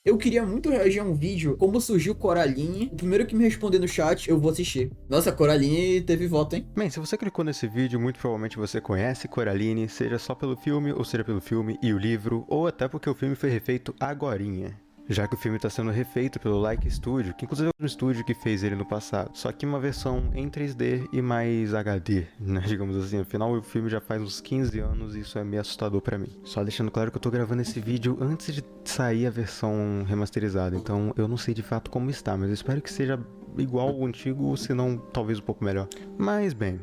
Eu queria muito reagir a um vídeo, como surgiu Coraline. O primeiro que me responder no chat, eu vou assistir. Nossa, Coraline teve voto, hein? Bem, se você clicou nesse vídeo, muito provavelmente você conhece Coraline, seja só pelo filme, ou seja pelo filme e o livro, ou até porque o filme foi refeito agorinha. Já que o filme está sendo refeito pelo Like Studio, que inclusive é o estúdio que fez ele no passado, só que uma versão em 3D e mais HD, né, digamos assim. Afinal, o filme já faz uns 15 anos e isso é meio assustador pra mim. Só deixando claro que eu tô gravando esse vídeo antes de sair a versão remasterizada, então eu não sei de fato como está, mas eu espero que seja igual ao antigo, se não talvez um pouco melhor. Mas bem,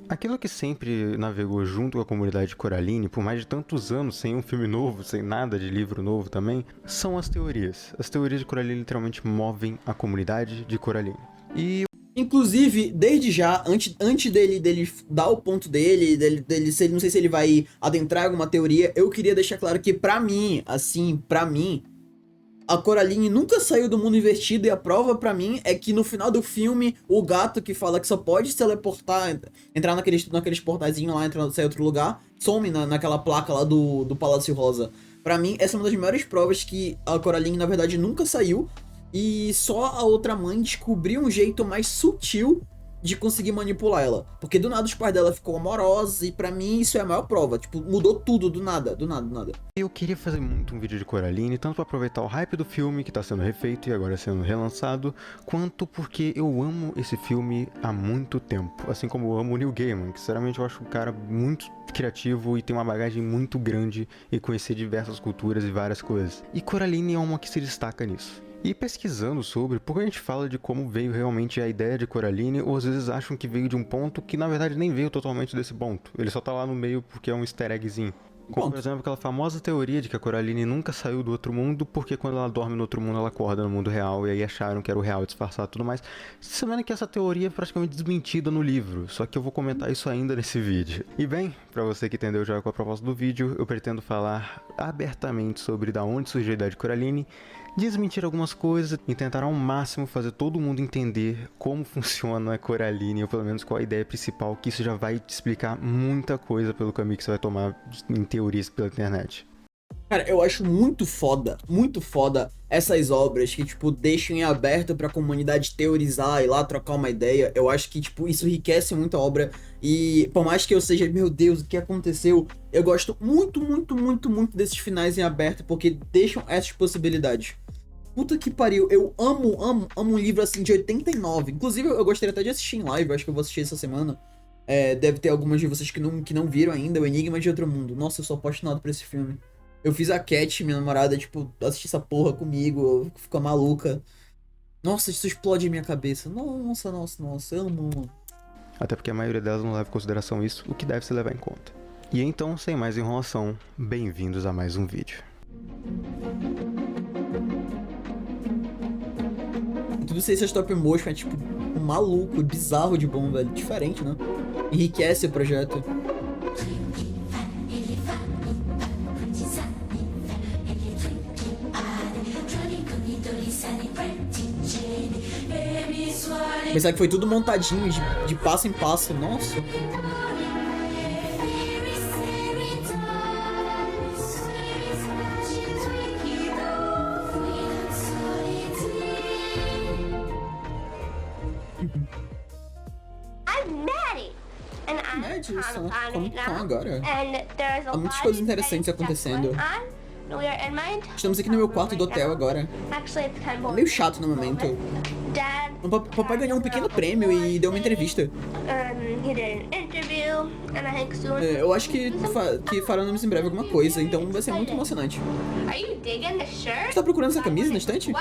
aquilo que sempre navegou junto com a comunidade de Coraline, por mais de tantos anos, sem um filme novo, sem nada de livro novo também, são as teorias. As teorias de Coraline literalmente movem a comunidade de Coraline. Inclusive, desde já, antes dele dar o ponto dele se ele, não sei se ele vai adentrar alguma teoria, eu queria deixar claro que pra mim, a Coraline nunca saiu do mundo invertido, e a prova pra mim é que no final do filme, o gato que fala que só pode se teleportar, entrar naqueles portazinhos lá, entrar, sair em outro lugar, some naquela placa lá do Palácio Rosa. Pra mim, essa é uma das maiores provas que a Coraline, na verdade, nunca saiu, e só a outra mãe descobriu um jeito mais sutil de conseguir manipular ela. Porque do nada os pais dela ficou amorosos, e pra mim isso é a maior prova. Tipo, mudou tudo do nada, do nada, do nada. Eu queria fazer muito um vídeo de Coraline, tanto para aproveitar o hype do filme, que está sendo refeito e agora sendo relançado, quanto porque eu amo esse filme há muito tempo. Assim como eu amo o Neil Gaiman, que sinceramente eu acho um cara muito criativo e tem uma bagagem muito grande e conhecer diversas culturas e várias coisas. E Coraline é uma que se destaca nisso. E pesquisando sobre, por que a gente fala de como veio realmente a ideia de Coraline, ou às vezes acham que veio de um ponto que na verdade nem veio totalmente desse ponto. Ele só tá lá no meio porque é um easter eggzinho. Como, por exemplo, aquela famosa teoria de que a Coraline nunca saiu do outro mundo, porque quando ela dorme no outro mundo, ela acorda no mundo real, e aí acharam que era o real disfarçado e tudo mais. Sabendo que essa teoria é praticamente desmentida no livro, só que eu vou comentar isso ainda nesse vídeo. E bem, pra você que entendeu já com a proposta do vídeo, eu pretendo falar abertamente sobre da onde surgiu a ideia de Coraline, desmentir algumas coisas e tentar ao máximo fazer todo mundo entender como funciona a Coraline, ou pelo menos qual a ideia principal, que isso já vai te explicar muita coisa pelo caminho que você vai tomar em teorias pela internet. Cara, eu acho muito foda essas obras que, tipo, deixam em aberto pra comunidade teorizar e lá trocar uma ideia. Eu acho que, tipo, isso enriquece muito a obra. E por mais que eu seja, meu Deus, o que aconteceu? Eu gosto muito desses finais em aberto, porque deixam essas possibilidades. Puta que pariu, eu amo um livro assim de 89. Inclusive, eu gostaria até de assistir em live, eu acho que eu vou assistir essa semana. Deve ter algumas de vocês que não viram ainda, O Enigma de Outro Mundo. Nossa, eu sou apaixonado por esse filme. Eu fiz a Cat, minha namorada, tipo, assistir essa porra comigo, fica maluca. Nossa, isso explode minha cabeça. Nossa, eu amo. Até porque a maioria delas não leva em consideração isso, o que deve se levar em conta. E então, sem mais enrolação, bem-vindos a mais um vídeo. Tudo isso é stop motion, é tipo, um maluco, bizarro de bom, velho. Diferente, né? Enriquece o projeto. Pensar que foi tudo montadinho, de passo em passo. Nossa. Mad, como tá agora? Há muitas coisas interessantes acontecendo. Estamos aqui no meu quarto do hotel agora. É meio chato no momento. O papai ganhou um pequeno prêmio e deu uma entrevista. Eu acho que faremos em breve alguma coisa, então vai ser muito emocionante. Você tá procurando essa camisa na estante? Não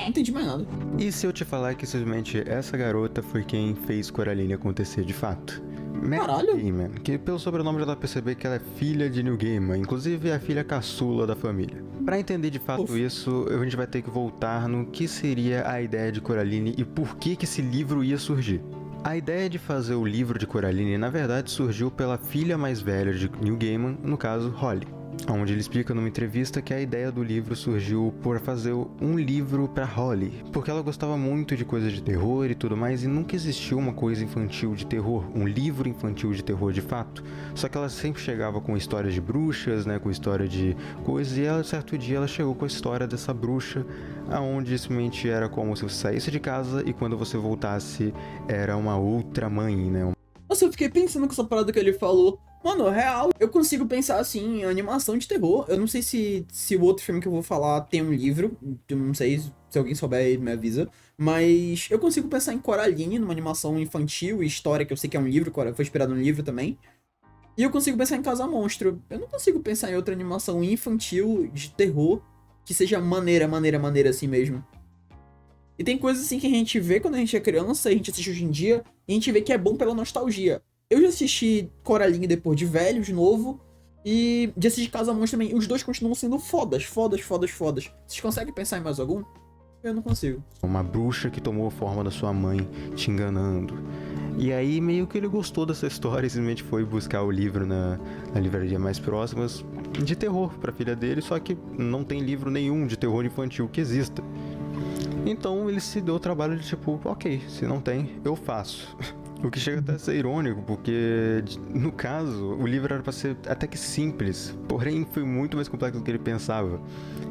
entendi mais nada. E se eu te falar que simplesmente essa garota foi quem fez Coraline acontecer de fato? Caralho. Gaiman, que pelo sobrenome já dá pra perceber que ela é filha de Neil Gaiman, inclusive é a filha caçula da família. Pra entender de fato isso, a gente vai ter que voltar no que seria a ideia de Coraline e por que esse livro ia surgir. A ideia de fazer o livro de Coraline, na verdade, surgiu pela filha mais velha de Neil Gaiman, no caso, Holly. onde ele explica numa entrevista que a ideia do livro surgiu por fazer um livro pra Holly, porque ela gostava muito de coisas de terror e tudo mais, e nunca existiu uma coisa infantil de terror, um livro infantil de terror de fato. Só que ela sempre chegava com histórias de bruxas, né, com história de coisas, e ela, certo dia ela chegou com a história dessa bruxa, aonde simplesmente era como se você saísse de casa e quando você voltasse era uma outra mãe, né? Nossa, eu fiquei pensando com essa parada que ele falou. Mano, real, eu consigo pensar assim em animação de terror. Eu não sei se o outro filme que eu vou falar tem um livro. Eu não sei, se alguém souber aí me avisa. Mas eu consigo pensar em Coraline, numa animação infantil e história, que eu sei que é um livro, foi inspirado num livro também. E eu consigo pensar em Casa Monstro. Eu não consigo pensar em outra animação infantil de terror que seja maneira assim mesmo. E tem coisas assim que a gente vê quando a gente é criança, a gente assiste hoje em dia, e a gente vê que é bom pela nostalgia. Eu já assisti Coraline depois de velho, de novo, e já assisti Casa Monstro também. Os dois continuam sendo fodas. Vocês conseguem pensar em mais algum? Eu não consigo. Uma bruxa que tomou a forma da sua mãe, te enganando. E aí meio que ele gostou dessa história e simplesmente foi buscar o livro na livraria mais próxima de terror pra filha dele, só que não tem livro nenhum de terror infantil que exista. Então ele se deu o trabalho de tipo, ok, se não tem, eu faço. O que chega até a ser irônico, porque no caso, o livro era pra ser até que simples, porém foi muito mais complexo do que ele pensava.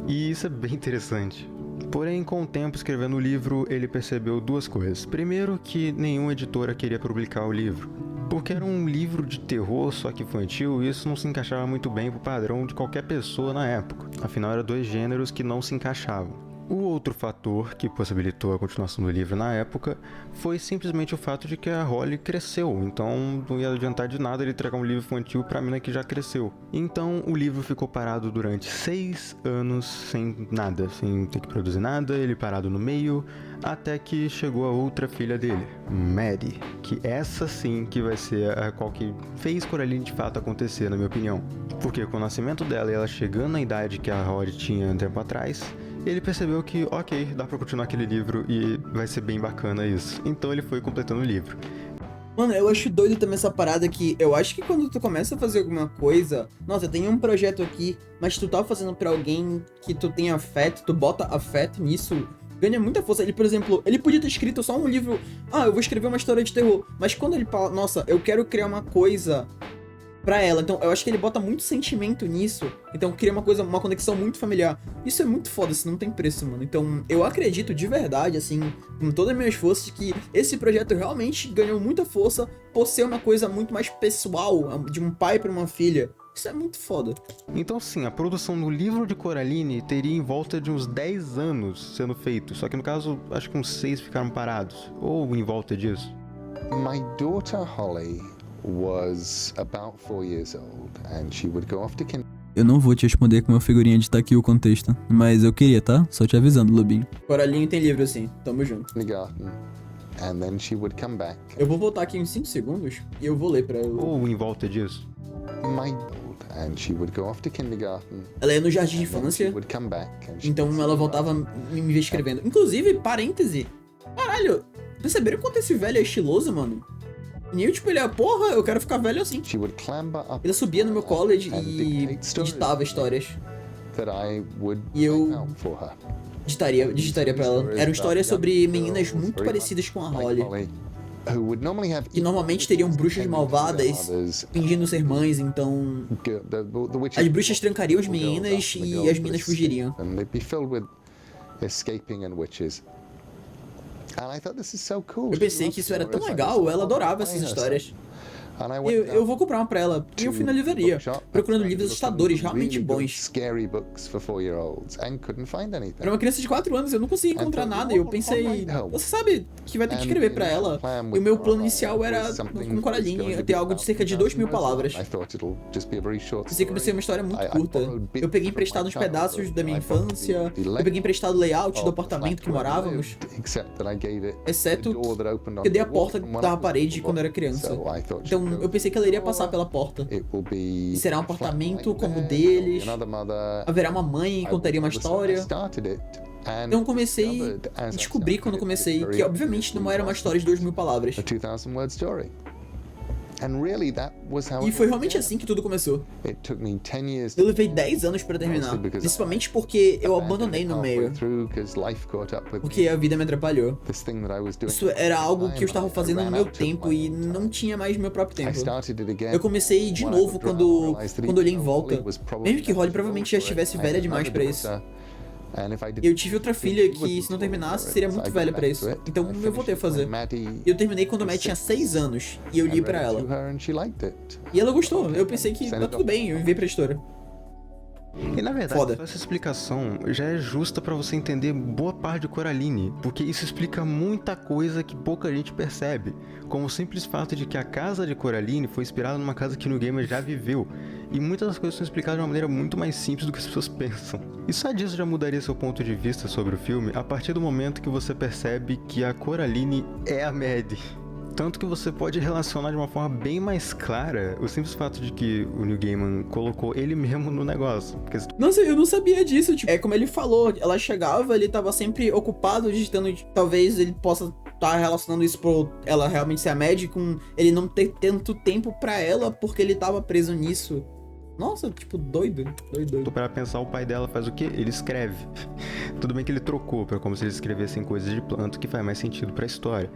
E isso é bem interessante. Porém, com o tempo escrevendo o livro, ele percebeu duas coisas. Primeiro, que nenhuma editora queria publicar o livro. Porque era um livro de terror, só que infantil, e isso não se encaixava muito bem pro padrão de qualquer pessoa na época. Afinal, eram dois gêneros que não se encaixavam. O outro fator que possibilitou a continuação do livro na época foi simplesmente o fato de que a Holly cresceu, então não ia adiantar de nada ele entregar um livro infantil pra mina que já cresceu. Então o livro ficou parado durante 6 anos sem nada, sem ter que produzir nada, ele parado no meio, até que chegou a outra filha dele, Maddie, que essa sim que vai ser a qual que fez Coraline de fato acontecer, na minha opinião. Porque com o nascimento dela e ela chegando na idade que a Holly tinha um tempo atrás, ele percebeu que, ok, dá pra continuar aquele livro e vai ser bem bacana isso. Então ele foi completando o livro. Mano, eu acho doido também essa parada que eu acho que quando tu começa a fazer alguma coisa, nossa, eu tenho um projeto aqui, mas tu tá fazendo pra alguém que tu tem afeto, tu bota afeto nisso, ganha muita força. Ele, por exemplo, ele podia ter escrito só um livro, eu vou escrever uma história de terror, mas quando ele fala, nossa, eu quero criar uma coisa pra ela, então eu acho que ele bota muito sentimento nisso, então cria uma conexão muito familiar. Isso é muito foda, isso não tem preço, mano. Então eu acredito de verdade, assim, com todas as minhas forças, que esse projeto realmente ganhou muita força por ser uma coisa muito mais pessoal, de um pai pra uma filha. Isso é muito foda. Então sim, a produção do livro de Coraline teria em volta de uns 10 anos sendo feito, só que no caso, acho que uns 6 ficaram parados, ou em volta disso. My daughter Holly was about 4 years old and she would go off to Eu não vou te responder com uma figurinha de tá aqui o contexto, mas eu queria, tá? Só te avisando, Lobinho. Coraline tem livro assim, tamo junto. kindergarten and then she would come back. Eu vou voltar aqui em 5 segundos e eu vou ler pra ela. Ou em volta disso. My and she would go off to kindergarten. Ela ia no jardim de and then infância, she would come back and she então would ela sit voltava right. me ver escrevendo. Inclusive, parêntese. Caralho, perceberam quanto esse velho é estiloso, mano? E eu, tipo, ele é, porra, eu quero ficar velho assim. She would clamber up Ele subia no meu college and e dictate stories editava histórias. that I would E eu type out for her. digitaria pra ela. Eram histórias sobre meninas muito parecidas com a Holly, Who would normally have que normalmente teriam bruxas malvadas fingindo ser mães, então as bruxas trancariam as meninas e as meninas fugiriam. And they'd be filled with escaping and witches. And I thought this is so cool. Eu pensei que isso era tão legal, ela adorava essas histórias. Eu vou comprar uma pra ela. E eu fui na livraria, procurando livros assustadores, realmente bons. Scary books for 4-year-olds and couldn't find anything. Era uma criança de 4 anos, eu não conseguia encontrar nada. E eu pensei, você sabe que vai ter que escrever pra ela. E o meu plano inicial era, com Coraline, ter algo de cerca de 2.000 palavras. Pensei que ia ser uma história muito curta. Eu peguei emprestado uns pedaços da minha infância. Eu peguei emprestado o layout do apartamento que morávamos. Exceto que eu dei a porta da parede quando eu era criança. Então eu pensei que ela iria passar pela porta. E será um apartamento como o deles. Haverá uma mãe que contaria uma história. Então eu comecei a descobrir quando comecei que obviamente não era uma história de 2.000 palavras. And really, that was how E it foi all realmente began. assim que tudo começou. It took me 10 years Eu levei 10 anos pra terminar, principalmente porque eu abandonei no meio, porque a vida me atrapalhou. Isso era algo que eu estava fazendo no meu tempo e não tinha mais meu próprio tempo. Eu comecei de novo quando olhei em volta, mesmo que Holly provavelmente já estivesse velha demais pra isso. Eu tive outra filha que, se não terminasse, seria muito velha pra isso. Então eu voltei a fazer. E eu terminei quando a Maddie tinha 6 anos e eu li pra ela. E ela gostou. Eu pensei que tá tudo bem, eu enviei pra editora. E na verdade, Foda. essa explicação já é justa pra você entender boa parte de Coraline, porque isso explica muita coisa que pouca gente percebe, como o simples fato de que a casa de Coraline foi inspirada numa casa que Neil Gaiman já viveu, e muitas das coisas são explicadas de uma maneira muito mais simples do que as pessoas pensam. E só disso já mudaria seu ponto de vista sobre o filme a partir do momento que você percebe que a Coraline é a Maddie. Tanto que você pode relacionar de uma forma bem mais clara o simples fato de que o Neil Gaiman colocou ele mesmo no negócio. Porque Nossa, eu não sabia disso. Tipo, é como ele falou, ela chegava, ele tava sempre ocupado digitando. Talvez ele possa estar relacionando isso por ela realmente ser a Maddie com ele não ter tanto tempo pra ela porque ele tava preso nisso. Nossa, tipo, doido. Para pensar, o pai dela faz o quê? Ele escreve. Tudo bem que ele trocou para como se eles escrevessem coisas de planta, que faz mais sentido pra história.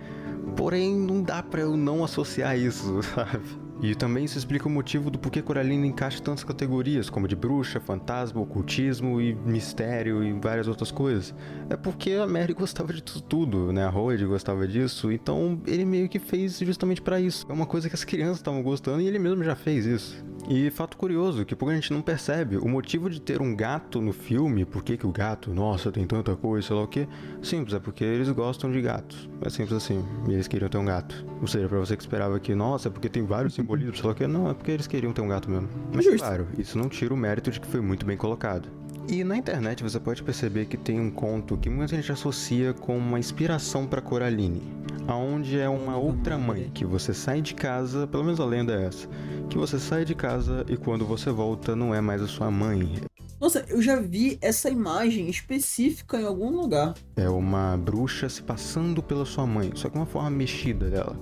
Porém, não dá pra eu não associar isso, sabe? E também isso explica o motivo do porquê Coraline encaixa tantas categorias, como de bruxa, fantasma, ocultismo e mistério e várias outras coisas. É porque a Mary gostava de tudo, né? A Rhoide gostava disso, então ele meio que fez justamente pra isso. É uma coisa que as crianças estavam gostando e ele mesmo já fez isso. E fato curioso, que pouca gente não percebe, o motivo de ter um gato no filme, por que o gato, nossa, tem tanta coisa, sei lá o que, simples, é porque eles gostam de gatos. É simples assim, e eles queriam ter um gato. Ou seja, pra você que esperava que, nossa, é porque tem vários simbolismos, sei lá o que, não, é porque eles queriam ter um gato mesmo. Mas Justo. claro, isso não tira o mérito de que foi muito bem colocado. E na internet você pode perceber que tem um conto que muita gente associa com uma inspiração para Coraline, aonde é uma outra mãe que você sai de casa, pelo menos a lenda é essa, que você sai de casa e quando você volta não é mais a sua mãe. Nossa, eu já vi essa imagem específica em algum lugar. É uma bruxa se passando pela sua mãe, só que uma forma mexida dela.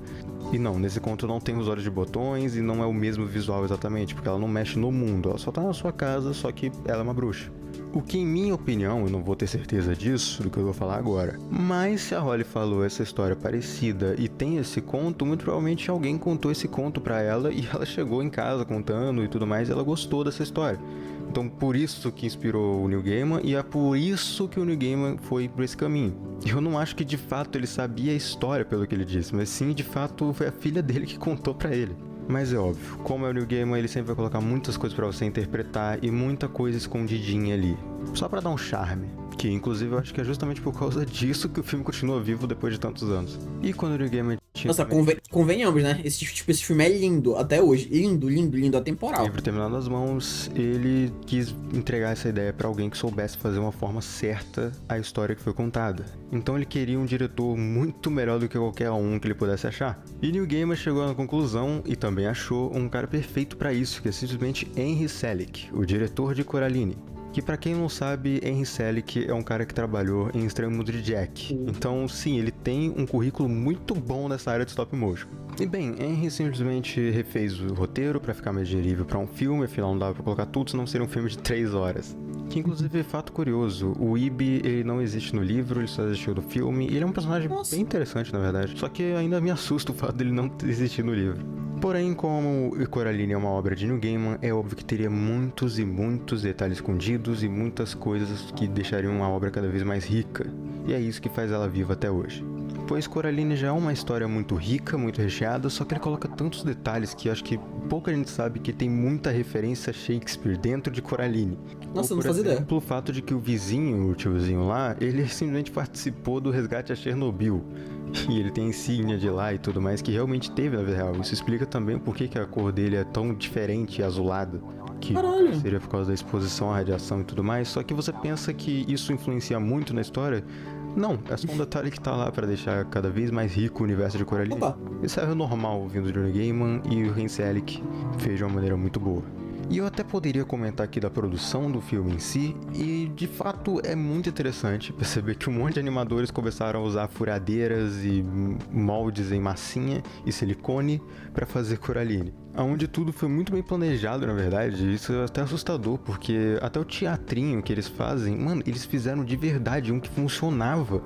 E não, nesse conto não tem os olhos de botões e não é o mesmo visual exatamente, porque ela não mexe no mundo, ela só tá na sua casa, só que ela é uma bruxa. O que, em minha opinião, eu não vou ter certeza disso, do que eu vou falar agora, mas se a Holly falou essa história parecida e tem esse conto, muito provavelmente alguém contou esse conto pra ela e ela chegou em casa contando e tudo mais e ela gostou dessa história. Então, por isso que inspirou o Neil Gaiman e é por isso que o Neil Gaiman foi por esse caminho. Eu não acho que de fato ele sabia a história pelo que ele disse, mas sim, de fato, foi a filha dele que contou pra ele. Mas é óbvio, como é o Neil Gaiman, ele sempre vai colocar muitas coisas pra você interpretar e muita coisa escondidinha ali, só pra dar um charme. Que inclusive eu acho que é justamente por causa disso que o filme continua vivo depois de tantos anos. E quando o Neil Gaiman tinha... Nossa, convenhamos, né? Esse filme é lindo até hoje. Lindo, atemporal. Livro terminado nas mãos, ele quis entregar essa ideia pra alguém que soubesse fazer uma forma certa a história que foi contada. Então ele queria um diretor muito melhor do que qualquer um que ele pudesse achar. E Neil Gaiman chegou na conclusão, e também achou, um cara perfeito pra isso, que é simplesmente Henry Selick, o diretor de Coraline. Que pra quem não sabe, Henry Selick é um cara que trabalhou em Estranho Mundo de Jack. Então, sim, ele tem um currículo muito bom nessa área de stop motion. E bem, Henry simplesmente refez o roteiro pra ficar mais digerível pra um filme, afinal não dava pra colocar tudo, senão seria um filme de 3 horas. Que inclusive, fato curioso, o Ibi, ele não existe no livro, ele só existiu no filme, e ele é um personagem bem interessante, na verdade. Só que ainda me assusta o fato dele não existir no livro. Porém, como Coraline é uma obra de Neil Gaiman, é óbvio que teria muitos e muitos detalhes escondidos e muitas coisas que deixariam a obra cada vez mais rica. E é isso que faz ela viva até hoje. Pois Coraline já é uma história muito rica, muito recheada, só que ele coloca tantos detalhes que acho que pouca gente sabe que tem muita referência a Shakespeare dentro de Coraline. Nossa, Ou, não fazia ideia. Pelo fato de que o vizinho, o tiozinho lá, ele simplesmente participou do resgate a Chernobyl. E ele tem insígnia de lá e tudo mais, que realmente teve na vida real. Isso explica também o porquê que a cor dele é tão diferente e azulada. Que Caralho. seria por causa da exposição à radiação e tudo mais. Só que você pensa que isso influencia muito na história? Não, é só um detalhe que tá lá pra deixar cada vez mais rico o universo de Coraline. Opa. Isso é normal vindo de Neil Gaiman e o Henry Selick fez de uma maneira muito boa. E eu até poderia comentar aqui da produção do filme em si, e de fato é muito interessante perceber que um monte de animadores começaram a usar furadeiras e moldes em massinha e silicone para fazer Coraline. Onde tudo foi muito bem planejado, na verdade. Isso é até assustador, porque até o teatrinho que eles fazem, mano, eles fizeram de verdade um que funcionava.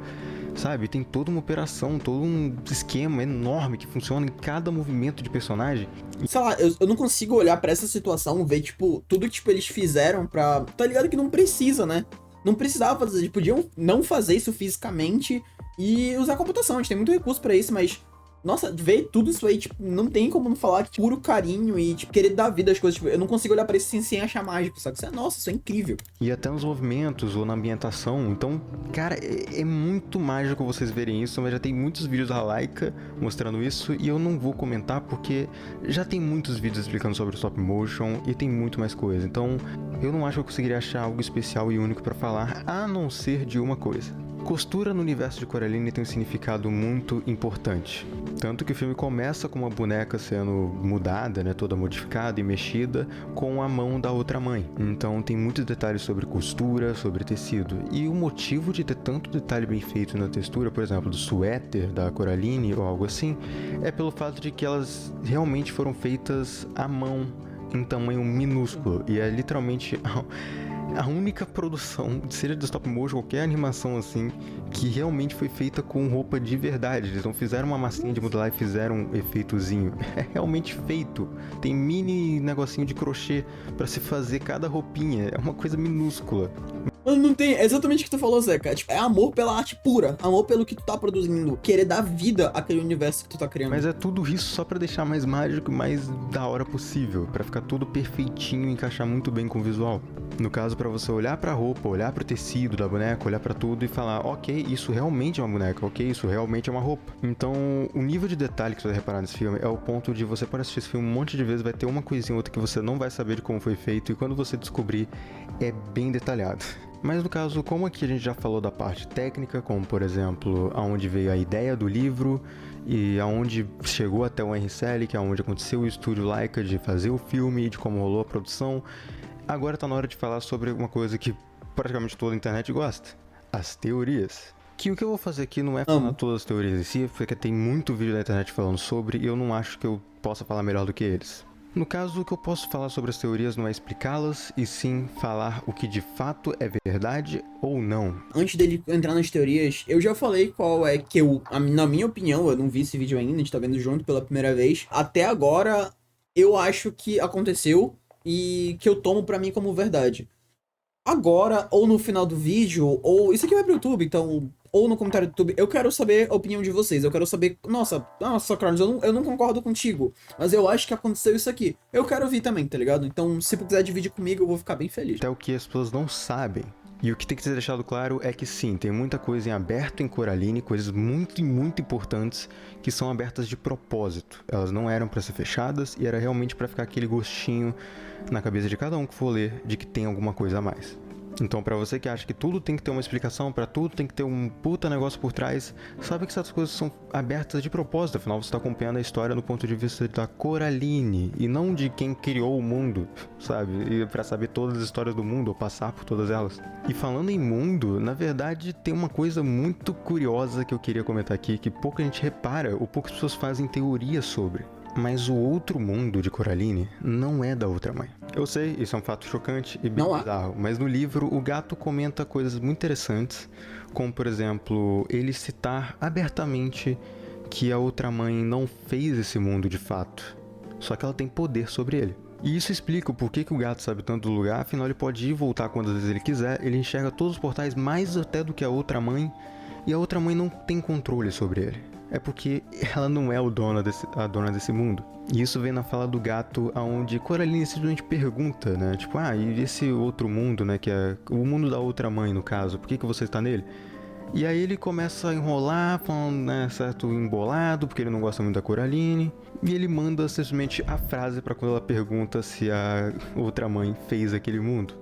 Sabe, tem toda uma operação, todo um esquema enorme que funciona em cada movimento de personagem. Sei lá, eu não consigo olhar pra essa situação, ver, tipo, tudo que, tipo, eles fizeram pra... Tá ligado que não precisa, né? Não precisava fazer, eles podiam não fazer isso fisicamente e usar computação, a gente tem muito recurso pra isso, mas... Nossa, ver tudo isso aí, tipo, não tem como não falar que tipo, puro carinho e, tipo, querer dar vida às coisas. Tipo, eu não consigo olhar pra isso sem achar mágico, sabe? Nossa, isso é incrível. E até nos movimentos ou na ambientação. Então, cara, é muito mágico vocês verem isso, mas já tem muitos vídeos da Laika mostrando isso e eu não vou comentar porque já tem muitos vídeos explicando sobre stop motion e tem muito mais coisa. Então, eu não acho que eu conseguiria achar algo especial e único pra falar, a não ser de uma coisa. Costura no universo de Coraline tem um significado muito importante. Tanto que o filme começa com uma boneca sendo mudada, né, toda modificada e mexida, com a mão da outra mãe. Então tem muitos detalhes sobre costura, sobre tecido. E o motivo de ter tanto detalhe bem feito na textura, por exemplo, do suéter da Coraline ou algo assim, é pelo fato de que elas realmente foram feitas à mão, em tamanho minúsculo. E é literalmente... a única produção, seja de stop motion, qualquer animação assim, que realmente foi feita com roupa de verdade. Eles não fizeram uma massinha de modelar e fizeram um efeitozinho. É realmente feito. Tem mini negocinho de crochê pra se fazer cada roupinha. É uma coisa minúscula. Não tem, é exatamente o que tu falou, Zeca. Tipo, é amor pela arte pura, amor pelo que tu tá produzindo, querer dar vida àquele universo que tu tá criando. Mas é tudo isso só pra deixar mais mágico e mais da hora possível, pra ficar tudo perfeitinho e encaixar muito bem com o visual. No caso, pra você olhar pra roupa, olhar pro tecido da boneca, olhar pra tudo e falar, ok, isso realmente é uma boneca, ok, isso realmente é uma roupa. Então, o nível de detalhe que você vai reparar nesse filme é o ponto de você pode assistir esse filme um monte de vezes, vai ter uma coisinha ou outra que você não vai saber de como foi feito e quando você descobrir, é bem detalhado. Mas no caso, como aqui a gente já falou da parte técnica, como por exemplo, aonde veio a ideia do livro e aonde chegou até o Henry Selick, aonde aconteceu o estúdio Laika de fazer o filme, de como rolou a produção, agora tá na hora de falar sobre uma coisa que praticamente toda a internet gosta, as teorias. Que o que eu vou fazer aqui não é falar todas as teorias em si, porque tem muito vídeo na internet falando sobre e eu não acho que eu possa falar melhor do que eles. No caso, o que eu posso falar sobre as teorias não é explicá-las, e sim falar o que de fato é verdade ou não. Antes dele entrar nas teorias, eu já falei qual é que na minha opinião, eu não vi esse vídeo ainda, a gente tá vendo junto pela primeira vez. Até agora, eu acho que aconteceu e que eu tomo pra mim como verdade. Agora, ou no final do vídeo, ou... Isso aqui vai pro YouTube, então... Ou no comentário do YouTube, eu quero saber a opinião de vocês. Eu quero saber... Nossa, Carlos, eu não concordo contigo. Mas eu acho que aconteceu isso aqui. Eu quero ouvir também, tá ligado? Então, se tu quiser dividir comigo, eu vou ficar bem feliz. Até o que as pessoas não sabem. E o que tem que ser deixado claro é que sim, tem muita coisa em aberto em Coraline, coisas muito importantes que são abertas de propósito. Elas não eram pra ser fechadas e era realmente pra ficar aquele gostinho na cabeça de cada um que for ler de que tem alguma coisa a mais. Então, pra você que acha que tudo tem que ter uma explicação, pra tudo tem que ter um puta negócio por trás, sabe que essas coisas são abertas de propósito, afinal você tá acompanhando a história do ponto de vista da Coraline, e não de quem criou o mundo, sabe? E pra saber todas as histórias do mundo, ou passar por todas elas. E falando em mundo, na verdade tem uma coisa muito curiosa que eu queria comentar aqui, que pouca gente repara, ou poucas pessoas fazem teoria sobre. Mas o outro mundo de Coraline não é da outra mãe. Eu sei, isso é um fato chocante e bem bizarro, mas no livro o gato comenta coisas muito interessantes, como por exemplo, ele citar abertamente que a outra mãe não fez esse mundo de fato, só que ela tem poder sobre ele. E isso explica o porquê que o gato sabe tanto do lugar, afinal ele pode ir e voltar quantas vezes ele quiser, ele enxerga todos os portais mais até do que a outra mãe, e a outra mãe não tem controle sobre ele. É porque ela não é a dona desse mundo. E isso vem na fala do gato, onde Coraline simplesmente pergunta, né? Tipo, e esse outro mundo, né? Que é o mundo da outra mãe, no caso. Por que você está nele? E aí ele começa a enrolar, falando, né, certo, embolado, porque ele não gosta muito da Coraline. E ele manda simplesmente a frase pra quando ela pergunta se a outra mãe fez aquele mundo.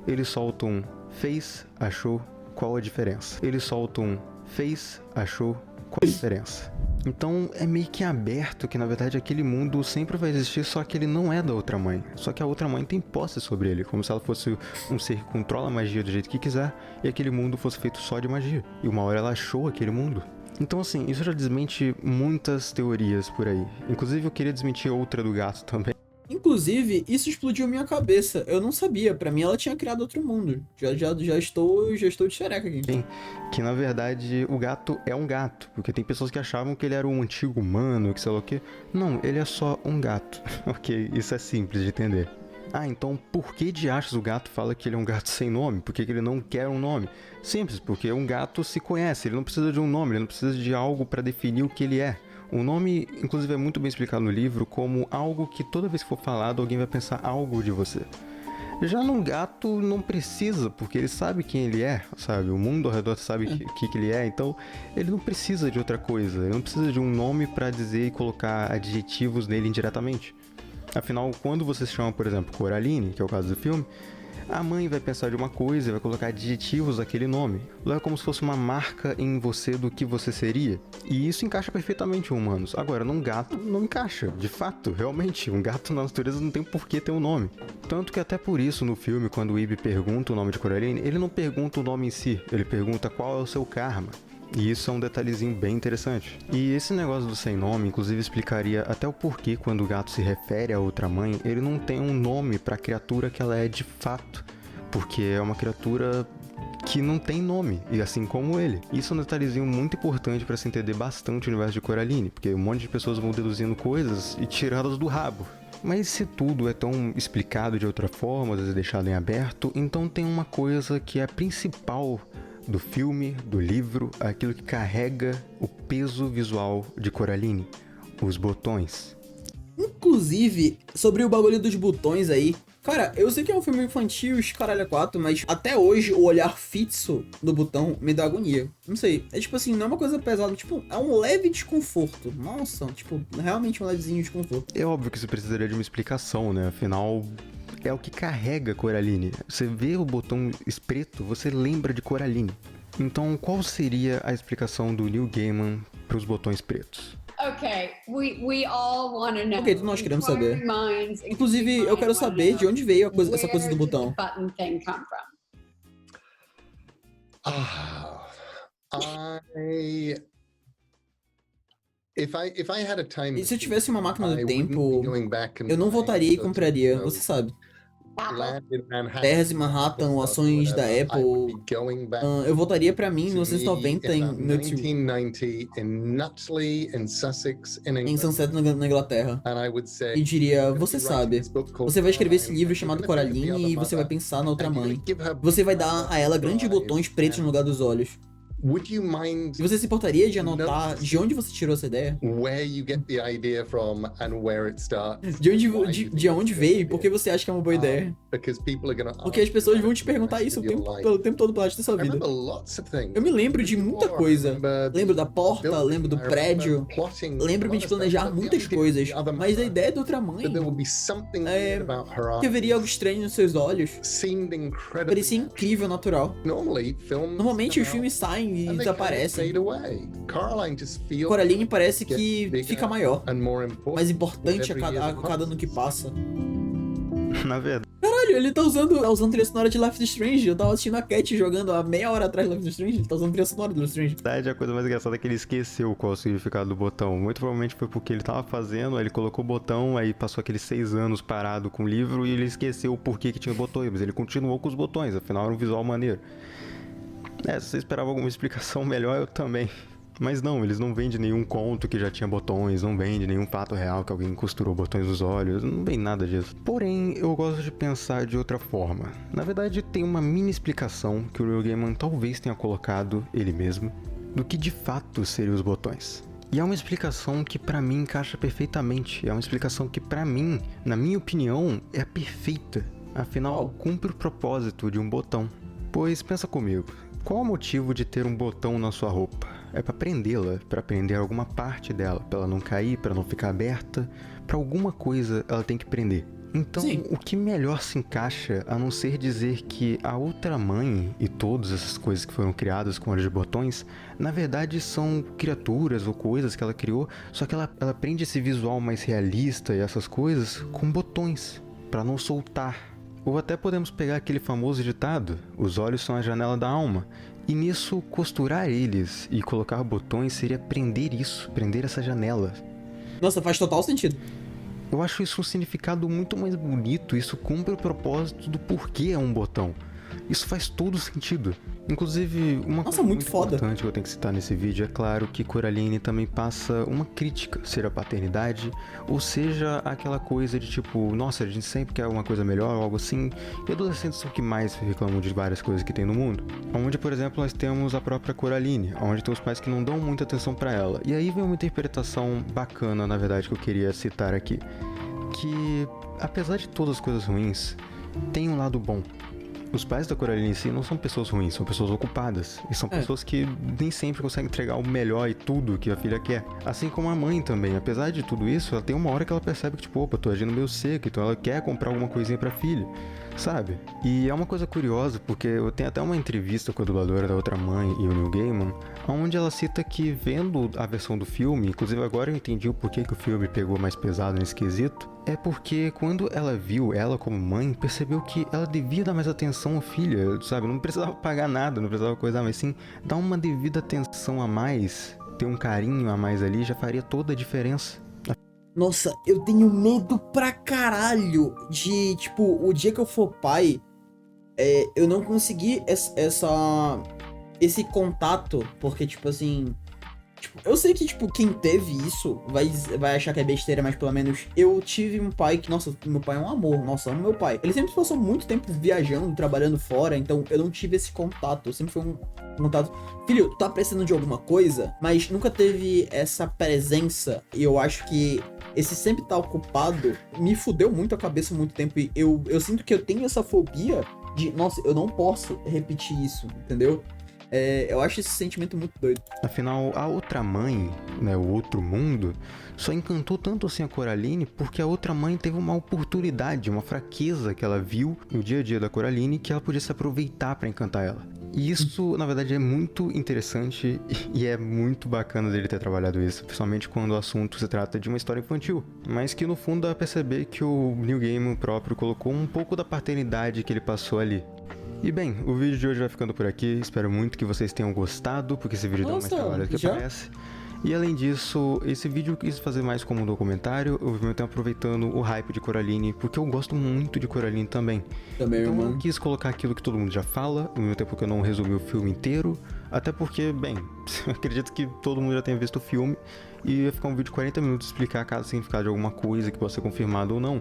Ele solta um fez, achou, qual a diferença? Ele solta um fez, achou, qual a diferença? Então é meio que aberto que na verdade aquele mundo sempre vai existir, só que ele não é da outra mãe. Só que a outra mãe tem posse sobre ele, como se ela fosse um ser que controla a magia do jeito que quiser e aquele mundo fosse feito só de magia. E uma hora ela achou aquele mundo. Então assim, isso já desmente muitas teorias por aí. Inclusive eu queria desmentir outra do gato também. Inclusive, isso explodiu minha cabeça. Eu não sabia. Pra mim, ela tinha criado outro mundo. Já estou de xereca aqui. Que na verdade o gato é um gato, porque tem pessoas que achavam que ele era um antigo humano, que sei lá o que. Não, ele é só um gato. Ok, isso é simples de entender. Ah, então por que de achos o gato fala que ele é um gato sem nome? Por que ele não quer um nome? Simples, porque um gato se conhece, ele não precisa de um nome, ele não precisa de algo para definir o que ele é. O nome, inclusive, é muito bem explicado no livro como algo que toda vez que for falado, alguém vai pensar algo de você. Já num gato não precisa, porque ele sabe quem ele é, sabe? O mundo ao redor sabe o que ele é, então ele não precisa de outra coisa. Ele não precisa de um nome para dizer e colocar adjetivos nele indiretamente. Afinal, quando você se chama, por exemplo, Coraline, que é o caso do filme, a mãe vai pensar de uma coisa e vai colocar adjetivos àquele nome. É como se fosse uma marca em você do que você seria. E isso encaixa perfeitamente em humanos. Agora, num gato não encaixa. De fato, realmente, um gato na natureza não tem por que ter um nome. Tanto que até por isso no filme, quando o Ib pergunta o nome de Coraline, ele não pergunta o nome em si, ele pergunta qual é o seu karma. E isso é um detalhezinho bem interessante. E esse negócio do sem nome, inclusive, explicaria até o porquê quando o gato se refere a outra mãe, ele não tem um nome para a criatura que ela é de fato. Porque é uma criatura que não tem nome, e assim como ele. Isso é um detalhezinho muito importante para se entender bastante o universo de Coraline, porque um monte de pessoas vão deduzindo coisas e tirá-las do rabo. Mas se tudo é tão explicado de outra forma, às vezes deixado em aberto, então tem uma coisa que é a principal do filme, do livro, aquilo que carrega o peso visual de Coraline, os botões. Inclusive, sobre o bagulho dos botões aí, cara, eu sei que é um filme infantil, os caralho 4, mas até hoje o olhar fixo do botão me dá agonia. Não sei, é tipo assim, não é uma coisa pesada, tipo, é um leve desconforto. Nossa, tipo, realmente um levezinho desconforto. É óbvio que isso precisaria de uma explicação, né? Afinal, é o que carrega Coraline. Você vê o botão preto, você lembra de Coraline. Então, qual seria a explicação do Neil Gaiman para os botões pretos? We all want to know. Ok, nós queremos saber. Inclusive, eu quero saber de onde veio essa coisa do botão. E se eu tivesse uma máquina do tempo, eu não voltaria e compraria, você sabe. Terras em Manhattan, ações da Apple. Eu voltaria pra mim em 1990 em Sunset, na Inglaterra. E diria, você sabe, você vai escrever esse livro chamado Coraline e você vai pensar na outra mãe. Você vai dar a ela grandes botões pretos no lugar dos olhos. E você se importaria de anotar de onde você tirou essa ideia? De onde veio e por que você acha que é uma boa ideia? Porque as pessoas vão te perguntar isso pelo tempo todo pela da sua vida. Eu me lembro de muita coisa. Lembro da porta, lembro do prédio. Lembro-me de planejar muitas coisas. Mas a ideia da outra mãe que haveria algo estranho nos seus olhos. Parecia incrível, natural. Normalmente os filmes saem e desaparecem. Coraline parece que fica maior, mais importante a cada ano que passa. Na verdade. Caralho, ele tá usando trilha sonora de Life is Strange. Eu tava assistindo a Cat jogando há meia hora atrás de Life is Strange. Ele tá usando trilha sonora do Life is Strange. Na verdade, a coisa mais engraçada é que ele esqueceu qual é o significado do botão. Muito provavelmente foi porque ele tava fazendo, aí ele colocou o botão, aí passou aqueles 6 anos parado com o livro e ele esqueceu o porquê que tinha botões. Mas ele continuou com os botões, afinal era um visual maneiro. Se você esperava alguma explicação melhor, eu também. Mas não, eles não vendem nenhum conto que já tinha botões, não vendem nenhum fato real que alguém costurou botões nos olhos, não vem nada disso. Porém, eu gosto de pensar de outra forma. Na verdade, tem uma mini explicação que o Neil Gaiman talvez tenha colocado, ele mesmo, do que de fato seriam os botões. E é uma explicação que pra mim encaixa perfeitamente, é uma explicação que pra mim, na minha opinião, é a perfeita. Afinal, cumpre o propósito de um botão. Pois pensa comigo. Qual o motivo de ter um botão na sua roupa? É para prendê-la, para prender alguma parte dela, para ela não cair, para não ficar aberta, para alguma coisa ela tem que prender. Então, Sim. o que melhor se encaixa a não ser dizer que a outra mãe e todas essas coisas que foram criadas com olhos de botões, na verdade são criaturas ou coisas que ela criou, só que ela prende esse visual mais realista e essas coisas com botões, pra não soltar. Ou até podemos pegar aquele famoso ditado, os olhos são a janela da alma, e nisso costurar eles e colocar botões seria prender isso, prender essa janela. Nossa, faz total sentido. Eu acho isso um significado muito mais bonito, isso cumpre o propósito do porquê é um botão. Isso faz todo sentido. Inclusive, uma Nossa, coisa muito foda. importante que eu tenho que citar nesse vídeo é claro que Coraline também passa uma crítica, seja a paternidade, ou seja aquela coisa de tipo, nossa, a gente sempre quer uma coisa melhor ou algo assim, e adolescentes são os que mais reclamam de várias coisas que tem no mundo. Onde, por exemplo, nós temos a própria Coraline, onde tem os pais que não dão muita atenção pra ela. E aí vem uma interpretação bacana, na verdade, que eu queria citar aqui. Que, apesar de todas as coisas ruins, tem um lado bom. Os pais da Coraline em si não são pessoas ruins, são pessoas ocupadas. E são pessoas que nem sempre conseguem entregar o melhor e tudo que a filha quer. Assim como a mãe também. Apesar de tudo isso, ela tem uma hora que ela percebe que, tipo, opa, tô agindo meio seco, então ela quer comprar alguma coisinha pra filha, sabe? E é uma coisa curiosa, porque eu tenho até uma entrevista com a dubladora da outra mãe e o Neil Gaiman, onde ela cita que vendo a versão do filme, inclusive agora eu entendi o porquê que o filme pegou mais pesado nesse quesito, é porque quando ela viu ela como mãe, percebeu que ela devia dar mais atenção à filha, sabe? Não precisava pagar nada, não precisava coisar, mas sim dar uma devida atenção a mais, ter um carinho a mais ali, já faria toda a diferença. Nossa, eu tenho medo pra caralho de, tipo, o dia que eu for pai, eu não conseguir esse contato, porque, tipo assim... Tipo, eu sei que, tipo, quem teve isso vai achar que é besteira, mas pelo menos eu tive um pai que, nossa, meu pai é um amor, nossa, amo meu pai. Ele sempre passou muito tempo viajando, trabalhando fora, então eu não tive esse contato, eu sempre foi um contato. Filho, tu tá precisando de alguma coisa, mas nunca teve essa presença, e eu acho que esse sempre tá ocupado me fudeu muito a cabeça há muito tempo, e eu sinto que eu tenho essa fobia de, nossa, eu não posso repetir isso, entendeu? Eu acho esse sentimento muito doido. Afinal, a outra mãe, né, o outro mundo, só encantou tanto assim a Coraline porque a outra mãe teve uma oportunidade, uma fraqueza que ela viu no dia a dia da Coraline que ela podia se aproveitar para encantar ela. E isso, na verdade, é muito interessante e é muito bacana dele ter trabalhado isso, principalmente quando o assunto se trata de uma história infantil, mas que no fundo dá pra perceber que o Neil Gaiman próprio colocou um pouco da paternidade que ele passou ali. E bem, o vídeo de hoje vai ficando por aqui, espero muito que vocês tenham gostado, porque esse vídeo dá mais trabalho do que parece. E além disso, esse vídeo eu quis fazer mais como um documentário, eu mesmo tempo aproveitando o hype de Coraline, porque eu gosto muito de Coraline também. Também, então mano. eu quis colocar aquilo que todo mundo já fala, ao mesmo tempo que eu não resumi o filme inteiro, até porque, bem, eu acredito que todo mundo já tenha visto o filme, e ia ficar um vídeo de 40 minutos explicar cada significado de alguma coisa que possa ser confirmado ou não.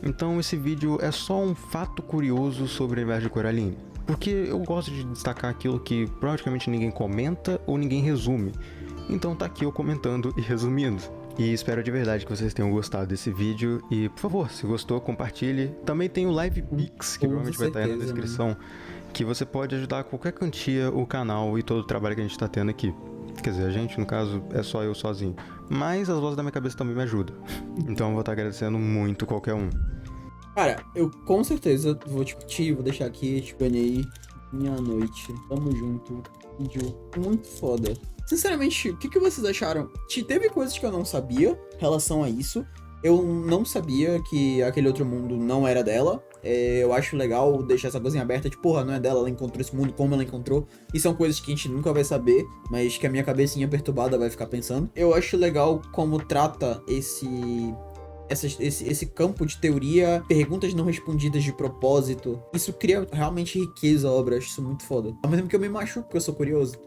Então esse vídeo é só um fato curioso sobre o universo de Coraline, porque eu gosto de destacar aquilo que praticamente ninguém comenta ou ninguém resume. Então tá aqui eu comentando e resumindo. E espero de verdade que vocês tenham gostado desse vídeo. E por favor, se gostou, compartilhe. Também tem o Live Pix, que provavelmente vai estar aí na descrição, que você pode ajudar a qualquer quantia o canal e todo o trabalho que a gente tá tendo aqui. Quer dizer, a gente, no caso, é só eu sozinho. Mas as vozes da minha cabeça também me ajudam. Então eu vou estar agradecendo muito qualquer um. Cara, eu com certeza vou discutir, vou deixar aqui, te ganhei minha noite. Tamo junto. Vídeo muito foda. Sinceramente, o que vocês acharam? Teve coisas que eu não sabia em relação a isso. Eu não sabia que aquele outro mundo não era dela. Eu acho legal deixar essa coisinha aberta, tipo, porra, não é dela, ela encontrou esse mundo, como ela encontrou. E são coisas que a gente nunca vai saber, mas que a minha cabecinha perturbada vai ficar pensando. Eu acho legal como trata esse campo de teoria, perguntas não respondidas de propósito. Isso cria realmente riqueza à obra, eu acho isso muito foda. Ao mesmo que eu me machuco, porque eu sou curioso.